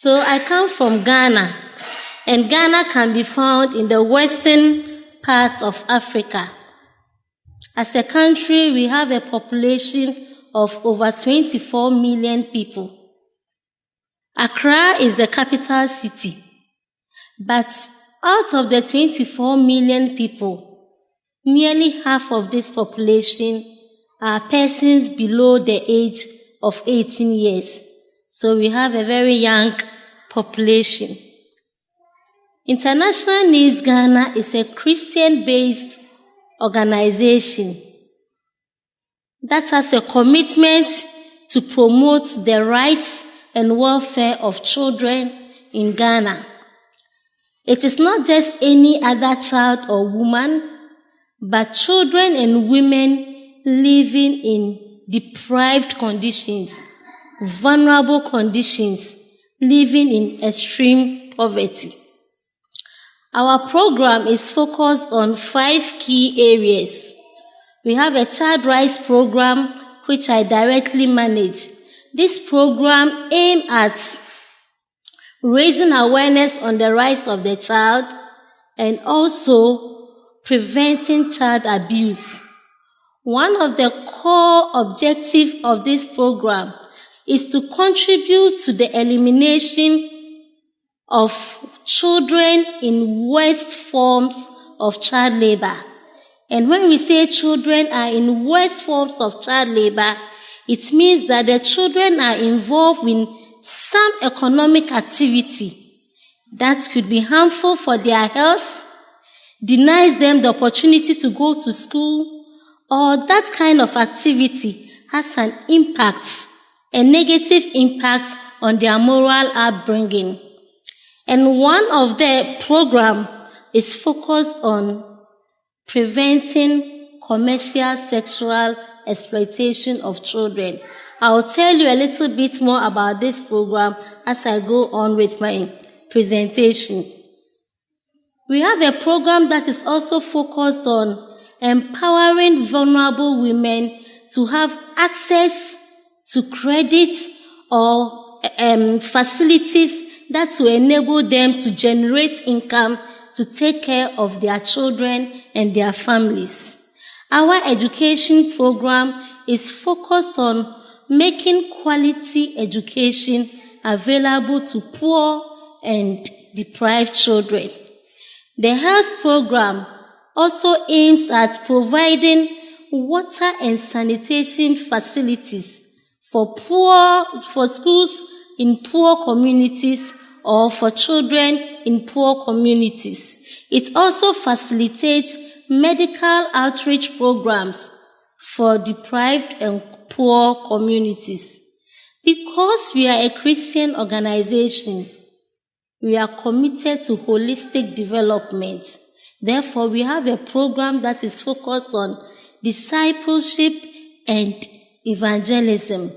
So I come from Ghana, and Ghana can be found in the western part of Africa. As a country, we have a population of over 24 million people. Accra is the capital city, but out of the 24 million people, nearly half of this population are persons below the age of 18 years. So we have a very young population. International Needs Ghana is a Christian-based organization that has a commitment to promote the rights and welfare of children in Ghana. It is not just any other child or woman, but children and women living in deprived conditions, vulnerable conditions, living in extreme poverty. Our program is focused on 5 key areas. We have a child rights program, which I directly manage. This program aims at raising awareness on the rights of the child and also preventing child abuse. One of the core objectives of this program is to contribute to the elimination of children in worst forms of child labor. And when we say children are in worst forms of child labor, it means that the children are involved in some economic activity that could be harmful for their health, denies them the opportunity to go to school, or that kind of activity has an impact, a negative impact on their moral upbringing. And one of the program is focused on preventing commercial sexual exploitation of children. I'll tell you a little bit more about this program as I go on with my presentation. We have a program that is also focused on empowering vulnerable women to have access to credit or facilities that will enable them to generate income to take care of their children and their families. Our education program is focused on making quality education available to poor and deprived children. The health program also aims at providing water and sanitation facilities for schools in poor communities or for children in poor communities. It also facilitates medical outreach programs for deprived and poor communities. Because we are a Christian organization, we are committed to holistic development. Therefore, we have a program that is focused on discipleship and evangelism.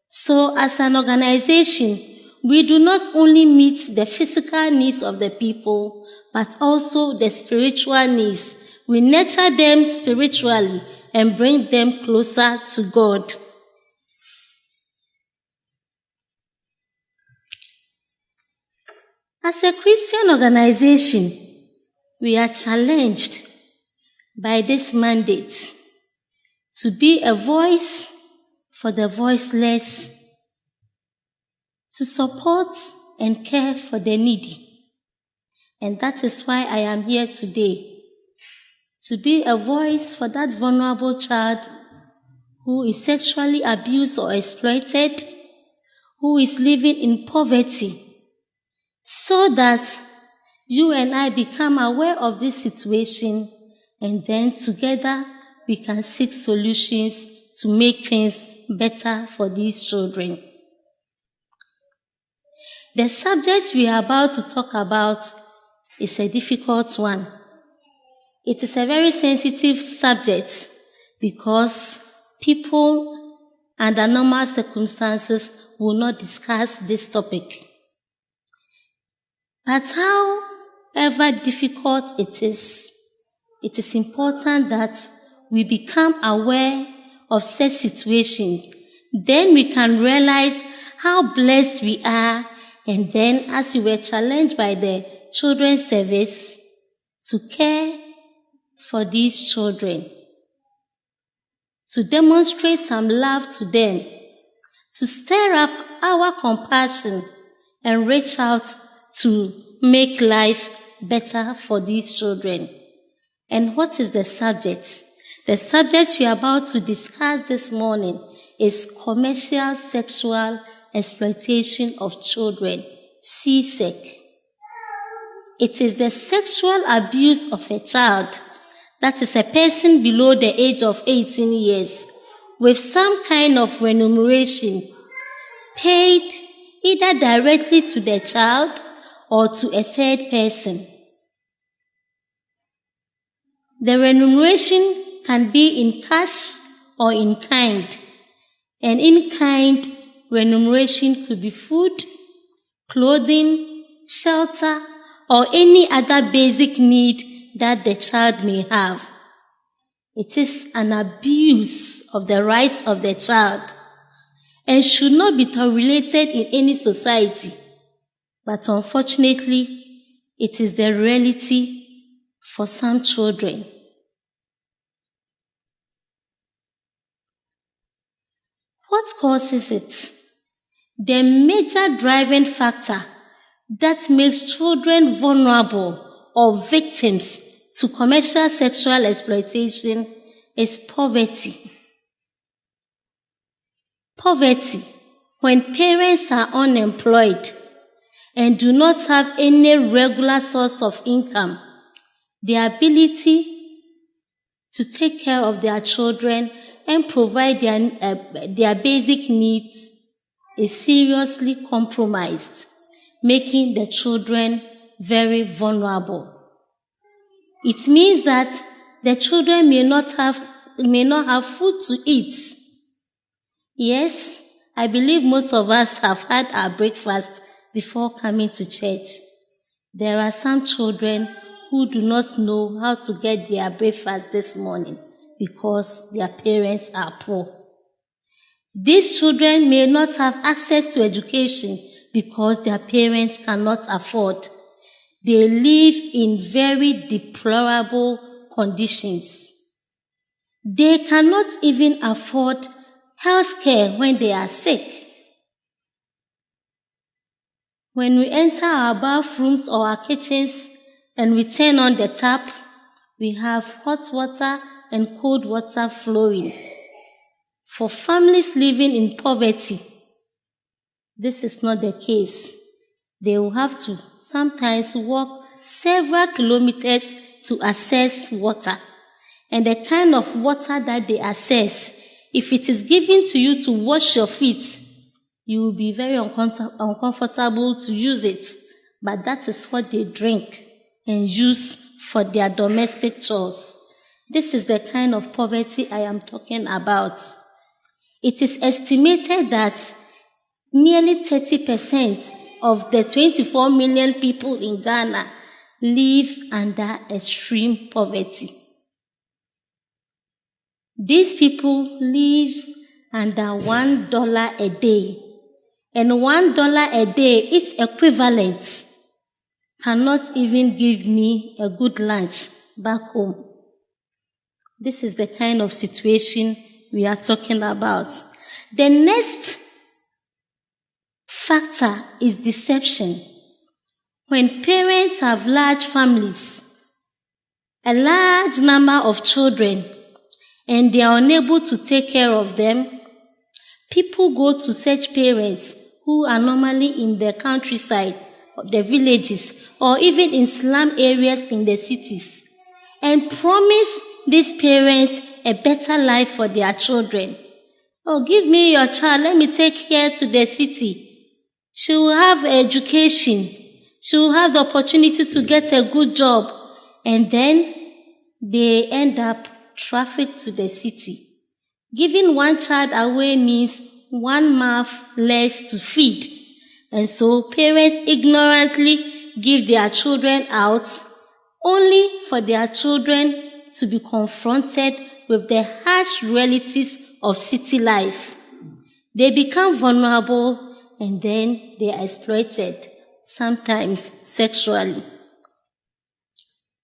So, as an organization, we do not only meet the physical needs of the people, but also the spiritual needs. We nurture them spiritually and bring them closer to God. As a Christian organization, we are challenged by this mandate to be a voice for the voiceless, to support and care for the needy. And that is why I am here today, to be a voice for that vulnerable child who is sexually abused or exploited, who is living in poverty, so that you and I become aware of this situation, and then together we can seek solutions to make things better for these children. The subject we are about to talk about is a difficult one. It is a very sensitive subject because people under normal circumstances will not discuss this topic. But however difficult it is important that we become aware of such situations. Then we can realize how blessed we are And then, as you were challenged by the children's service to care for these children, to demonstrate some love to them, to stir up our compassion and reach out to make life better for these children. And what is the subject? The subject we are about to discuss this morning is commercial sexual exploitation of children, CSEC. It is the sexual abuse of a child, that is a person below the age of 18 years, with some kind of remuneration paid either directly to the child or to a third person. The remuneration can be in cash or in kind. And in kind, remuneration could be food, clothing, shelter, or any other basic need that the child may have. It is an abuse of the rights of the child and should not be tolerated in any society. But unfortunately, it is the reality for some children. What causes it? The major driving factor that makes children vulnerable or victims to commercial sexual exploitation is poverty. Poverty, when parents are unemployed and do not have any regular source of income, the ability to take care of their children and provide their basic needs is seriously compromised, making the children very vulnerable. It means that the children may not have food to eat. Yes, I believe most of us have had our breakfast before coming to church. There are some children who do not know how to get their breakfast this morning because their parents are poor. These children may not have access to education because their parents cannot afford. They live in very deplorable conditions. They cannot even afford health care when they are sick. When we enter our bathrooms or our kitchens and we turn on the tap, we have hot water and cold water flowing. For families living in poverty, this is not the case. They will have to sometimes walk several kilometers to access water. And the kind of water that they access, if it is given to you to wash your feet, you will be very uncomfortable to use it. But that is what they drink and use for their domestic chores. This is the kind of poverty I am talking about. It is estimated that nearly 30% of the 24 million people in Ghana live under extreme poverty. These people live under $1 a day. And $1 a day, its equivalent, cannot even give me a good lunch back home. This is the kind of situation we are talking about. The next factor is deception. When parents have large families, a large number of children, and they are unable to take care of them, people go to such parents who are normally in the countryside, the villages, or even in slum areas in the cities, and promise these parents a better life for their children. Oh, give me your child, let me take her to the city. She will have education. She will have the opportunity to get a good job. And then they end up trafficked to the city. Giving one child away means one mouth less to feed. And so parents ignorantly give their children out only for their children to be confronted with the harsh realities of city life. They become vulnerable and then they are exploited, sometimes sexually.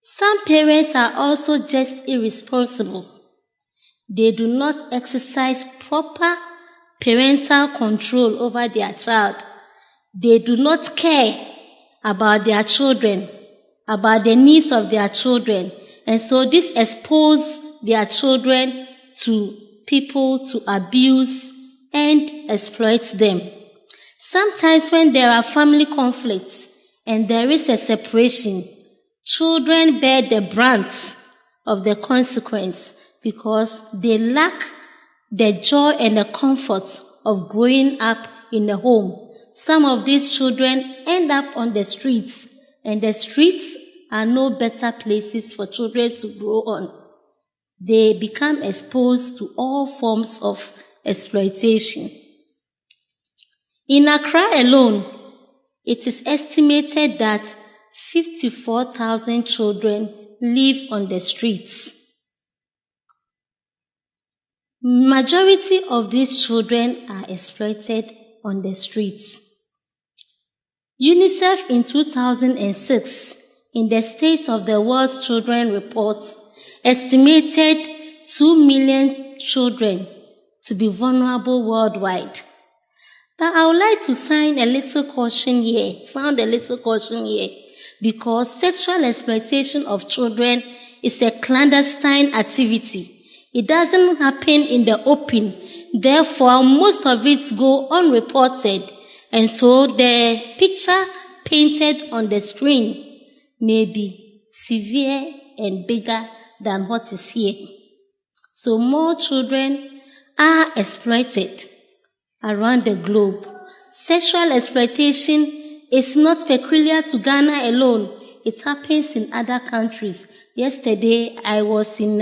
Some parents are also just irresponsible. They do not exercise proper parental control over their child. They do not care about their children, about the needs of their children. And so this exposes their children to people to abuse and exploit them. Sometimes when there are family conflicts and there is a separation, children bear the brunt of the consequence because they lack the joy and the comfort of growing up in a home. Some of these children end up on the streets, and the streets are no better places for children to grow on. They become exposed to all forms of exploitation. In Accra alone, it is estimated that 54,000 children live on the streets. Majority of these children are exploited on the streets. UNICEF in 2006, in the State of the World's Children report, estimated 2 million children to be vulnerable worldwide. But I would like to sound a little caution here, because sexual exploitation of children is a clandestine activity. It doesn't happen in the open. Therefore, most of it go unreported. And so the picture painted on the screen may be severe and bigger than what is here. So more children are exploited around the globe. Sexual exploitation is not peculiar to Ghana alone. It happens in other countries. Yesterday, I was in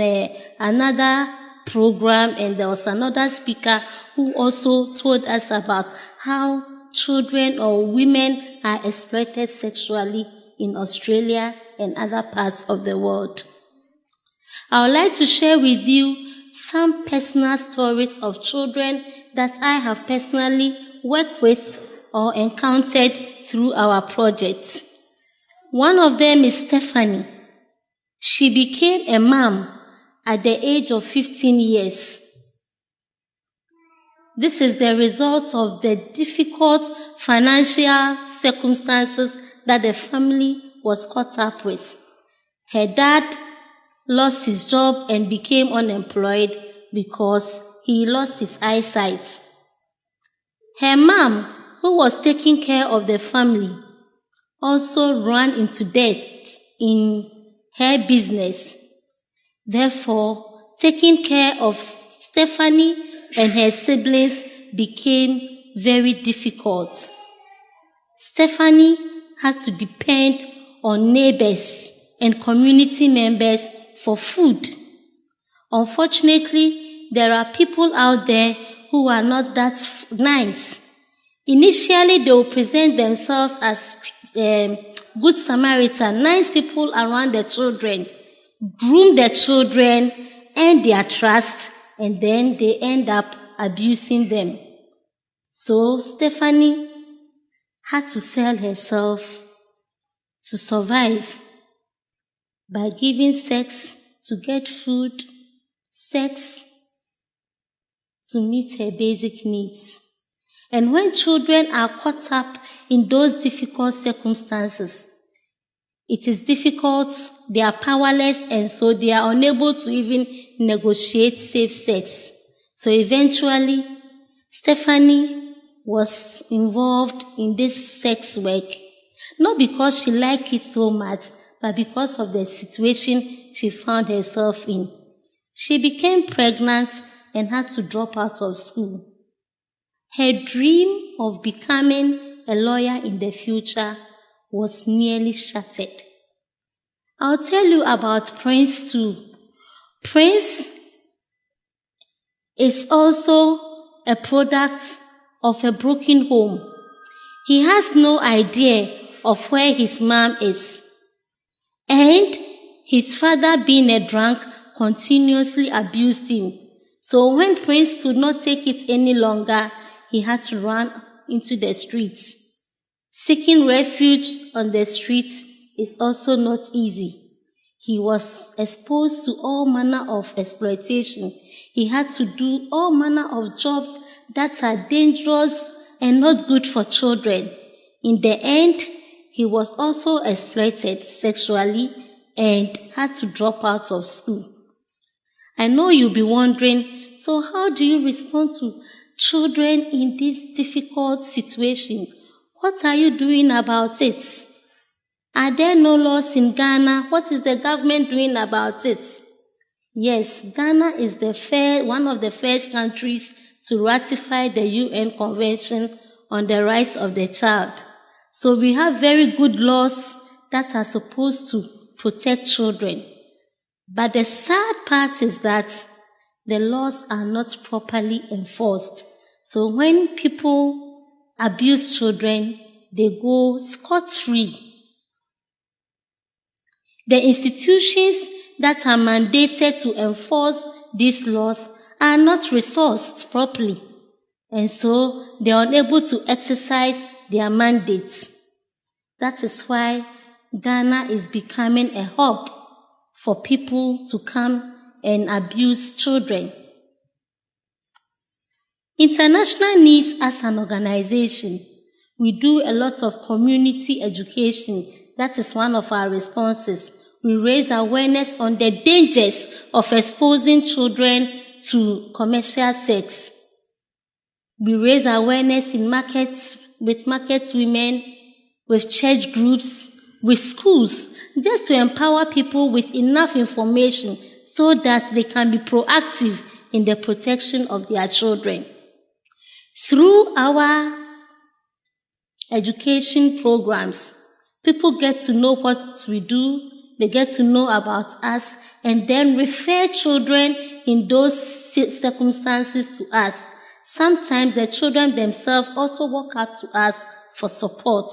another program, and there was another speaker who also told us about how children or women are exploited sexually in Australia and other parts of the world. I would like to share with you some personal stories of children that I have personally worked with or encountered through our projects. One of them is Stephanie. She became a mom at the age of 15 years. This is the result of the difficult financial circumstances that the family was caught up with. Her dad lost his job and became unemployed because he lost his eyesight. Her mom, who was taking care of the family, also ran into debt in her business. Therefore, taking care of Stephanie and her siblings became very difficult. Stephanie had to depend on neighbors and community members for food. Unfortunately, there are people out there who are not that nice. Initially, they will present themselves as good Samaritan, nice people around the children, groom the children, earn their trust, and then they end up abusing them. So Stephanie had to sell herself to survive by giving sex to get food, sex to meet her basic needs. And when children are caught up in those difficult circumstances, it is difficult, they are powerless, and so they are unable to even negotiate safe sex. So eventually, Stephanie was involved in this sex work, not because she liked it so much, but because of the situation she found herself in. She became pregnant and had to drop out of school. Her dream of becoming a lawyer in the future was nearly shattered. I'll tell you about Prince too. Prince is also a product of a broken home. He has no idea of where his mom is. And his father, being a drunk, continuously abused him. So when Prince could not take it any longer, he had to run into the streets. Seeking refuge on the streets is also not easy. He was exposed to all manner of exploitation. He had to do all manner of jobs that are dangerous and not good for children. In the end, he was also exploited sexually and had to drop out of school. I know you'll be wondering, so how do you respond to children in these difficult situations? What are you doing about it? Are there no laws in Ghana? What is the government doing about it? Yes, Ghana is one of the first countries to ratify the UN Convention on the Rights of the Child. So we have very good laws that are supposed to protect children. But the sad part is that the laws are not properly enforced. So when people abuse children, they go scot-free. The institutions that are mandated to enforce these laws are not resourced properly, and so they are unable to exercise their mandates. That is why Ghana is becoming a hub for people to come and abuse children. International Needs as an organization, we do a lot of community education. That is one of our responses. We raise awareness on the dangers of exposing children to commercial sex. We raise awareness in markets, with market women, with church groups, with schools, just to empower people with enough information so that they can be proactive in the protection of their children. Through our education programs, people get to know what we do, they get to know about us, and then refer children in those circumstances to us. Sometimes the children themselves also walk up to us for support.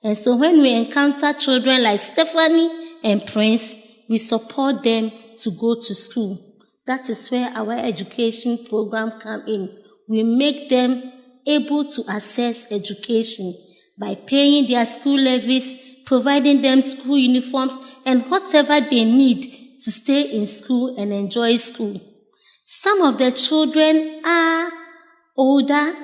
And so when we encounter children like Stephanie and Prince, we support them to go to school. That is where our education program comes in. We make them able to access education by paying their school levies, providing them school uniforms, and whatever they need to stay in school and enjoy school. Some of the children are older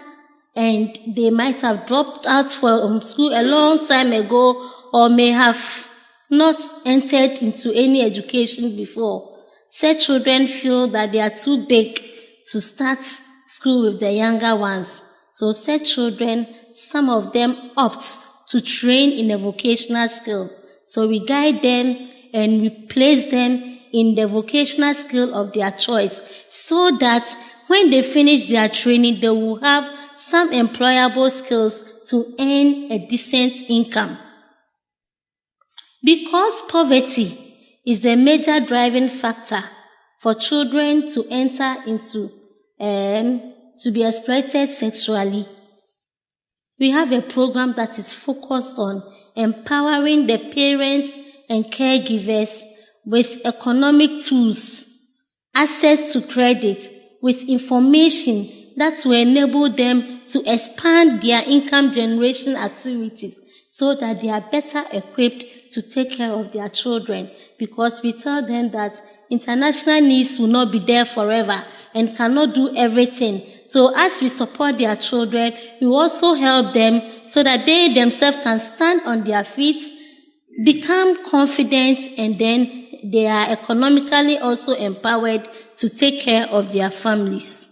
and they might have dropped out from school a long time ago or may have not entered into any education before. Such children feel that they are too big to start school with the younger ones. So such children, some of them opt to train in a vocational skill. So we guide them and we place them in the vocational skill of their choice so that when they finish their training, they will have some employable skills to earn a decent income. Because poverty is a major driving factor for children to enter into, to be exploited sexually, we have a program that is focused on empowering the parents and caregivers with economic tools, access to credit, with information that will enable them to expand their income generation activities so that they are better equipped to take care of their children. Because we tell them that International Needs will not be there forever and cannot do everything. So as we support their children, we also help them so that they themselves can stand on their feet, become confident, and then they are economically also empowered to take care of their families.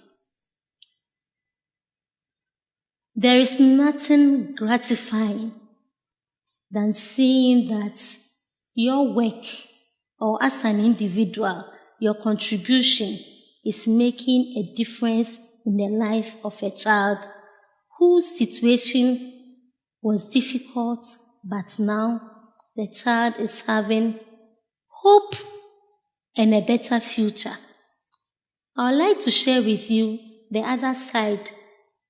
There is nothing gratifying than seeing that your work, or as an individual, your contribution is making a difference in the life of a child whose situation was difficult, but now the child is having hope and a better future. I would like to share with you the other side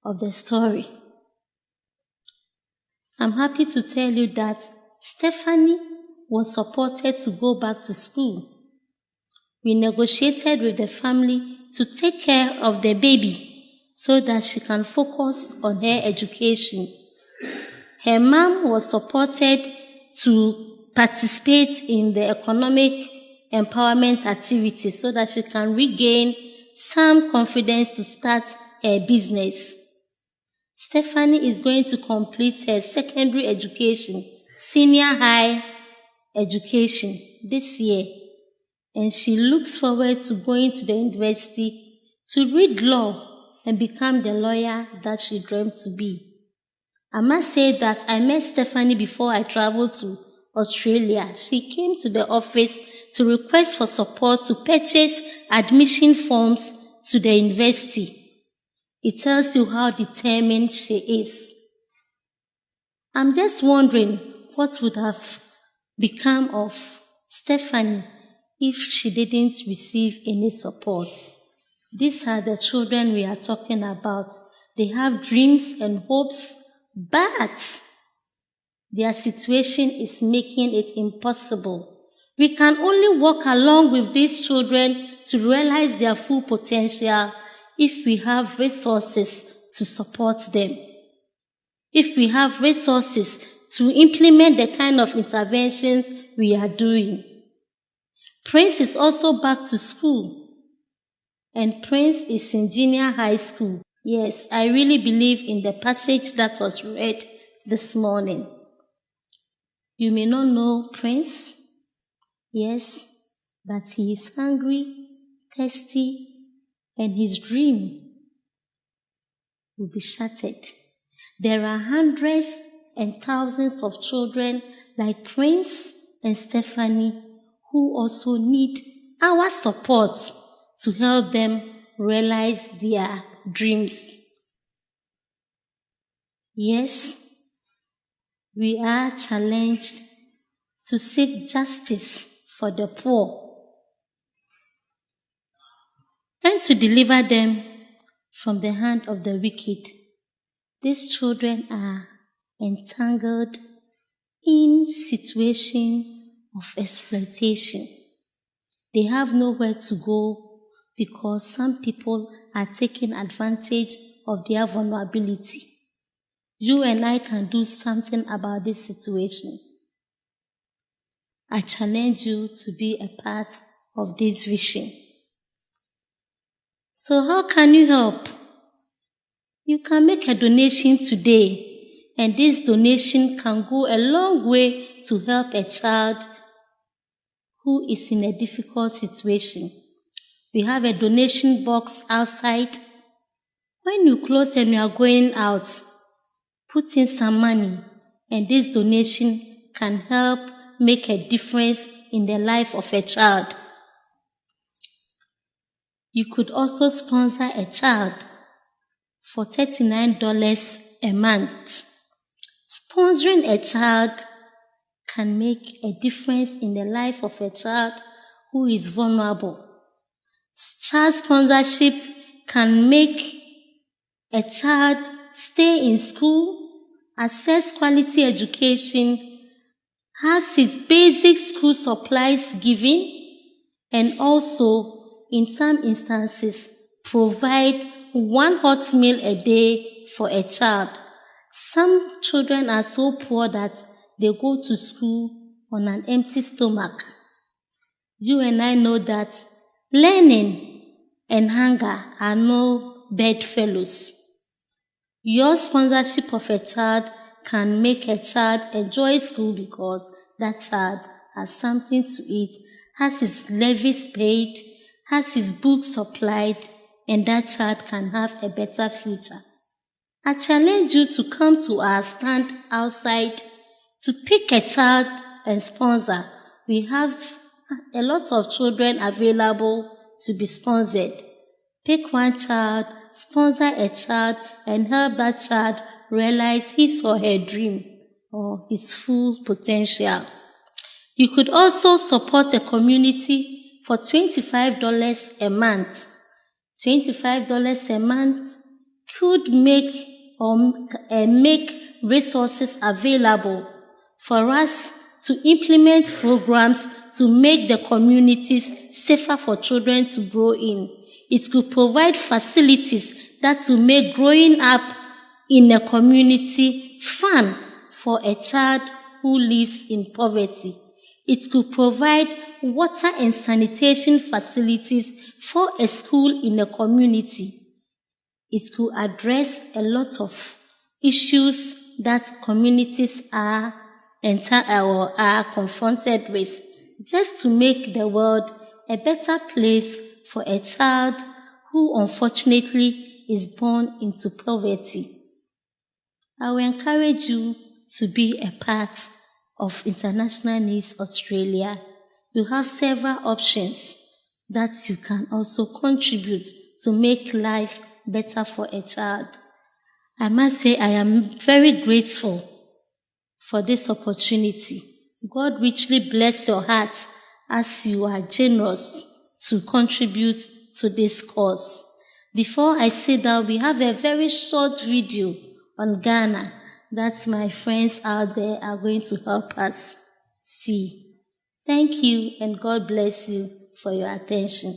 of the story. I'm happy to tell you that Stephanie was supported to go back to school. We negotiated with the family to take care of the baby so that she can focus on her education. Her mom was supported to participate in the economic empowerment activities so that she can regain some confidence to start her business. Stephanie is going to complete her secondary education, senior high education this year, and she looks forward to going to the university to read law and become the lawyer that she dreamed to be. I must say that I met Stephanie before I traveled to Australia. She came to the office to request for support to purchase admission forms to the university. It tells you how determined she is. I'm just wondering what would have become of Stephanie if she didn't receive any support. These are the children we are talking about. They have dreams and hopes, but their situation is making it impossible. We can only walk along with these children to realize their full potential if we have resources to support them. If we have resources to implement the kind of interventions we are doing. Prince is also back to school, and Prince is in junior high school. Yes, I really believe in the passage that was read this morning. You may not know Prince, yes, but he is hungry, thirsty, and his dream will be shattered. There are hundreds and thousands of children like Prince and Stephanie who also need our support to help them realize their dreams. Yes, we are challenged to seek justice for the poor and to deliver them from the hand of the wicked. These children are entangled in situations of exploitation. They have nowhere to go because some people are taking advantage of their vulnerability. You and I can do something about this situation. I challenge you to be a part of this vision. So how can you help? You can make a donation today, and this donation can go a long way to help a child who is in a difficult situation. We have a donation box outside. When you close and you are going out, put in some money, and this donation can help make a difference in the life of a child. You could also sponsor a child for $39 a month. Sponsoring a child can make a difference in the life of a child who is vulnerable. Child sponsorship can make a child stay in school, access quality education, has its basic school supplies given, and also, in some instances, provide one hot meal a day for a child. Some children are so poor that they go to school on an empty stomach. You and I know that learning and hunger are no bedfellows. Your sponsorship of a child can make a child enjoy school because that child has something to eat, has his levies paid, has his books supplied, and that child can have a better future. I challenge you to come to our stand outside to pick a child and sponsor. We have a lot of children available to be sponsored. Pick one child, sponsor a child, and help that child realize his or her dream or his full potential. You could also support a community for $25 a month. $25 a month could make resources available for us to implement programs to make the communities safer for children to grow in. It could provide facilities that will make growing up in a community fun for a child who lives in poverty. It could provide water and sanitation facilities for a school in a community. It could address a lot of issues that communities are confronted with, just to make the world a better place for a child who unfortunately is born into poverty. I will encourage you to be a part of International Needs Australia. You have several options that you can also contribute to make life better for a child. I must say I am very grateful for this opportunity. God richly bless your heart as you are generous to contribute to this cause. Before I sit down, we have a very short video on Ghana that my friends out there are going to help us see. Thank you, and God bless you for your attention.